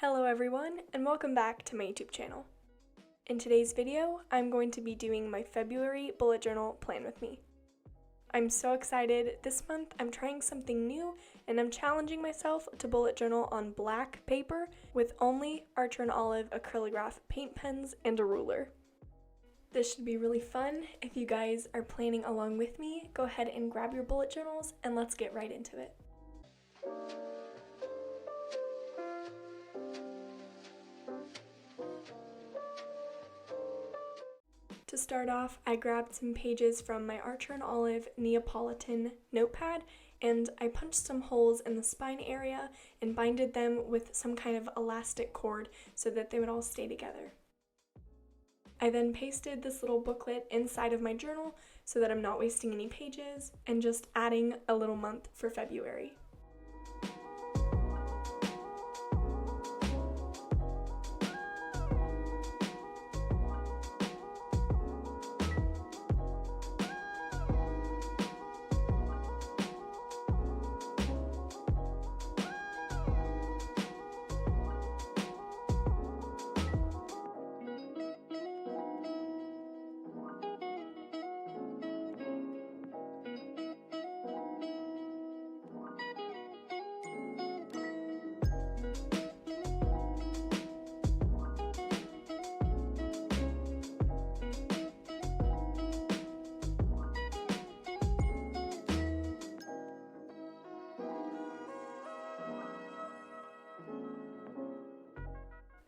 Hello everyone, and welcome back to my YouTube channel. In today's video, I'm going to be doing my February bullet journal plan with me. I'm so excited. This month I'm trying something new and I'm challenging myself to bullet journal on black paper with only Archer and Olive acrylograph paint pens and a ruler. This should be really fun. If you guys are planning along with me, go ahead and grab your bullet journals and let's get right into it. To start off, I grabbed some pages from my Archer and Olive Neapolitan notepad and I punched some holes in the spine area and binded them with some kind of elastic cord so that they would all stay together. I then pasted this little booklet inside of my journal so that I'm not wasting any pages and just adding a little month for February.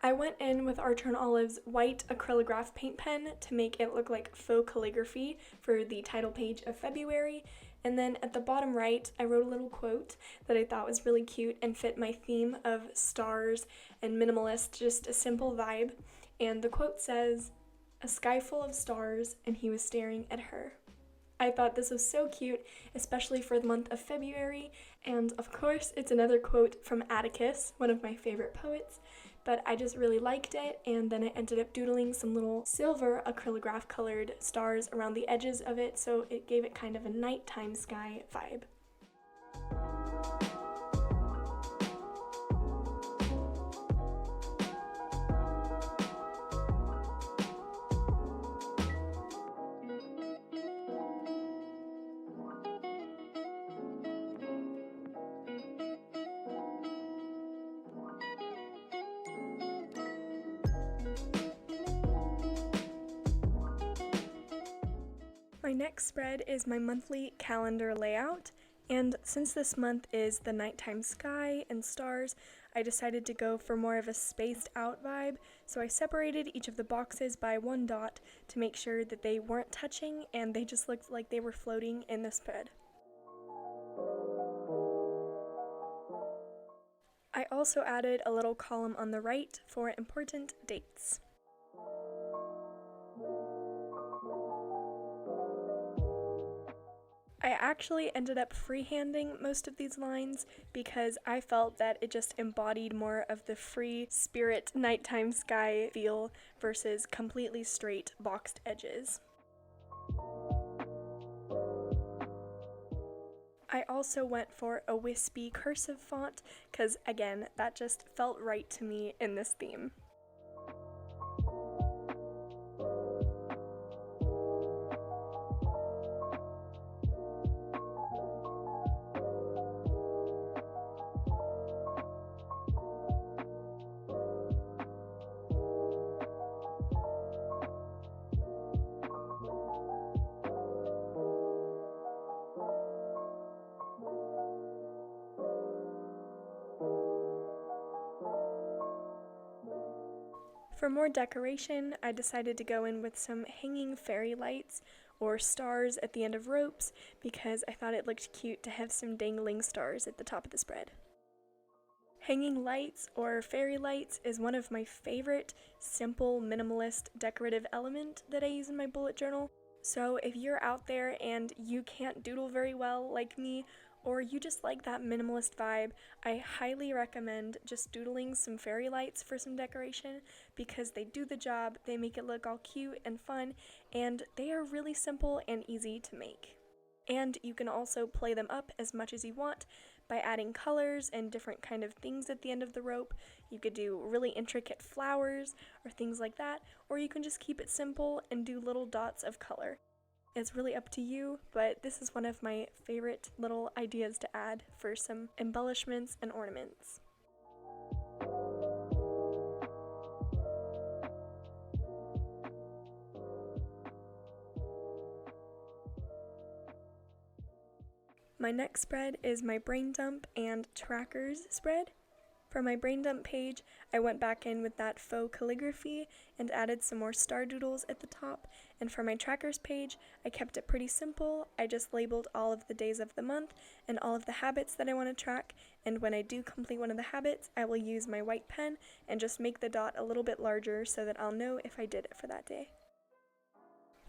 I went in with Archer and Olive's white acrylograph paint pen to make it look like faux calligraphy for the title page of February, and then at the bottom right I wrote a little quote that I thought was really cute and fit my theme of stars and minimalist, just a simple vibe, and the quote says, "A sky full of stars and he was staring at her." I thought this was so cute, especially for the month of February, and of course it's another quote from Atticus, one of my favorite poets, but I just really liked it, and then I ended up doodling some little silver acrylograph colored stars around the edges of it, so it gave it kind of a nighttime sky vibe. My next spread is my monthly calendar layout, and since this month is the nighttime sky and stars, I decided to go for more of a spaced out vibe, so I separated each of the boxes by one dot to make sure that they weren't touching and they just looked like they were floating in the spread. I also added a little column on the right for important dates. I actually ended up freehanding most of these lines because I felt that it just embodied more of the free spirit nighttime sky feel versus completely straight boxed edges. I also went for a wispy cursive font because, again, that just felt right to me in this theme. For more decoration, I decided to go in with some hanging fairy lights or stars at the end of ropes because I thought it looked cute to have some dangling stars at the top of the spread. Hanging lights or fairy lights is one of my favorite simple minimalist decorative element that I use in my bullet journal. So if you're out there and you can't doodle very well like me, or you just like that minimalist vibe, I highly recommend just doodling some fairy lights for some decoration because they do the job, they make it look all cute and fun, and they are really simple and easy to make. And you can also play them up as much as you want by adding colors and different kind of things at the end of the rope. You could do really intricate flowers or things like that, or you can just keep it simple and do little dots of color. It's really up to you, but this is one of my favorite little ideas to add for some embellishments and ornaments. My next spread is my brain dump and trackers spread. For my brain dump page, I went back in with that faux calligraphy and added some more star doodles at the top. And for my trackers page, I kept it pretty simple. I just labeled all of the days of the month and all of the habits that I want to track. And when I do complete one of the habits, I will use my white pen and just make the dot a little bit larger so that I'll know if I did it for that day.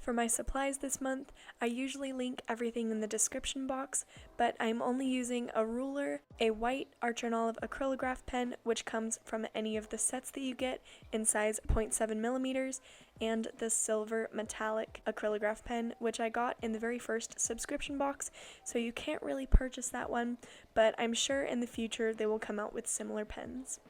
For my supplies this month, I usually link everything in the description box, but I'm only using a ruler, a white Archer & Olive acrylograph pen, which comes from any of the sets that you get in size 0.7 millimeters, and the silver metallic acrylograph pen, which I got in the very first subscription box, so you can't really purchase that one, but I'm sure in the future they will come out with similar pens.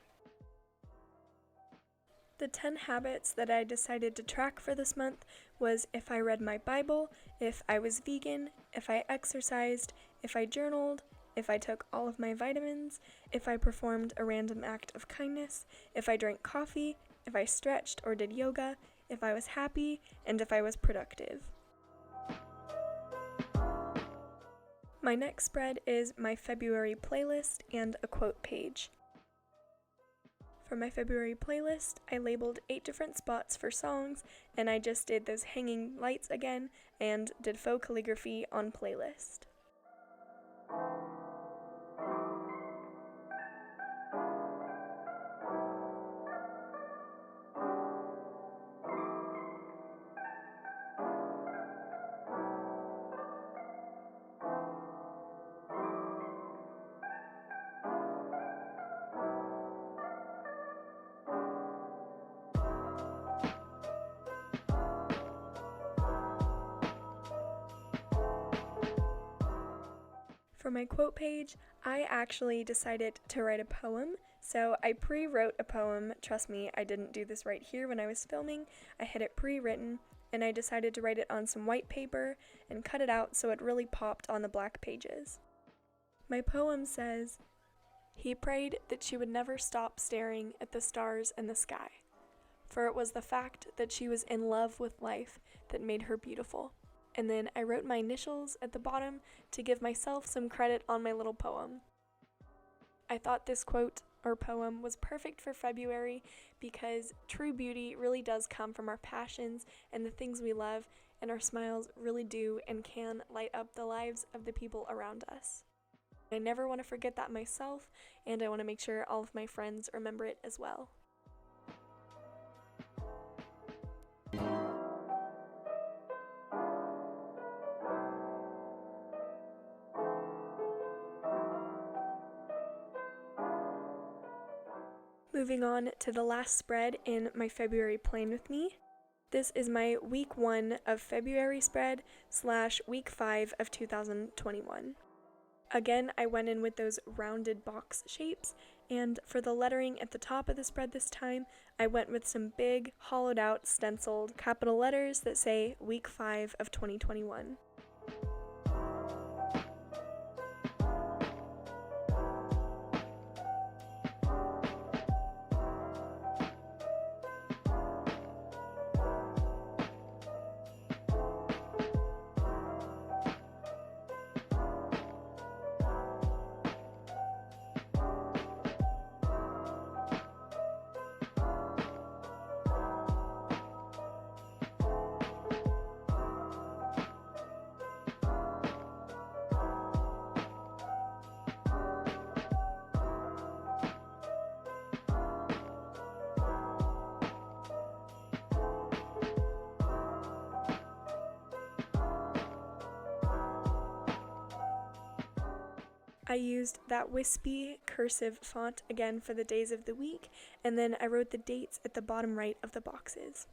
The 10 habits that I decided to track for this month was if I read my Bible, if I was vegan, if I exercised, if I journaled, if I took all of my vitamins, if I performed a random act of kindness, if I drank coffee, if I stretched or did yoga, if I was happy, and if I was productive. My next spread is my February playlist and a quote page. For my February playlist, I labeled 8 different spots for songs, and I just did those hanging lights again, and did faux calligraphy on playlist. For my quote page, I actually decided to write a poem, so I pre-wrote a poem. Trust me, I didn't do this right here when I was filming. I had it pre-written, and I decided to write it on some white paper and cut it out so it really popped on the black pages. My poem says, "He prayed that she would never stop staring at the stars and the sky, for it was the fact that she was in love with life that made her beautiful." And then I wrote my initials at the bottom to give myself some credit on my little poem. I thought this quote or poem was perfect for February because true beauty really does come from our passions and the things we love, and our smiles really do and can light up the lives of the people around us. I never want to forget that myself, and I want to make sure all of my friends remember it as well. Moving on to the last spread in my February Plan With Me. This is my week 1 of February spread / week 5 of 2021. Again, I went in with those rounded box shapes, and for the lettering at the top of the spread this time, I went with some big, hollowed out, stenciled capital letters that say week 5 of 2021. I used that wispy cursive font again for the days of the week, and then I wrote the dates at the bottom right of the boxes.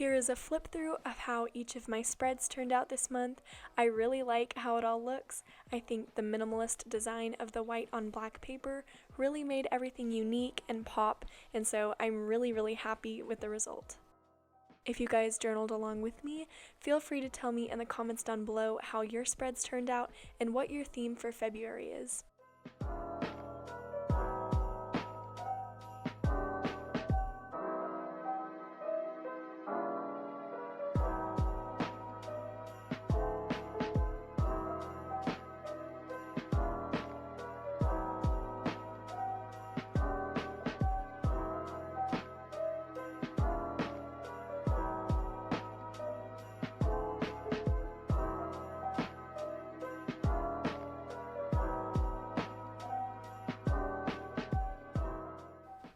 Here is a flip through of how each of my spreads turned out this month. I really like how it all looks. I think the minimalist design of the white on black paper really made everything unique and pop, and so I'm really happy with the result. If you guys journaled along with me, feel free to tell me in the comments down below how your spreads turned out and what your theme for February is.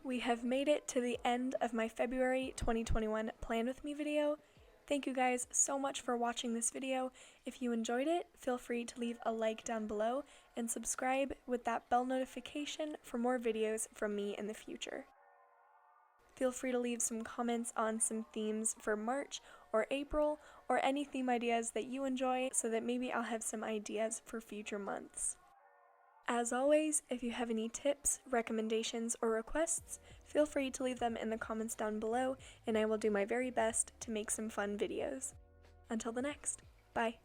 We have made it to the end of my February 2021 Plan With Me video. Thank you guys so much for watching this video. If you enjoyed it, feel free to leave a like down below and subscribe with that bell notification for more videos from me in the future. Feel free to leave some comments on some themes for March or April, or any theme ideas that you enjoy so that maybe I'll have some ideas for future months. As always, if you have any tips, recommendations, or requests, feel free to leave them in the comments down below, and I will do my very best to make some fun videos. Until the next, bye!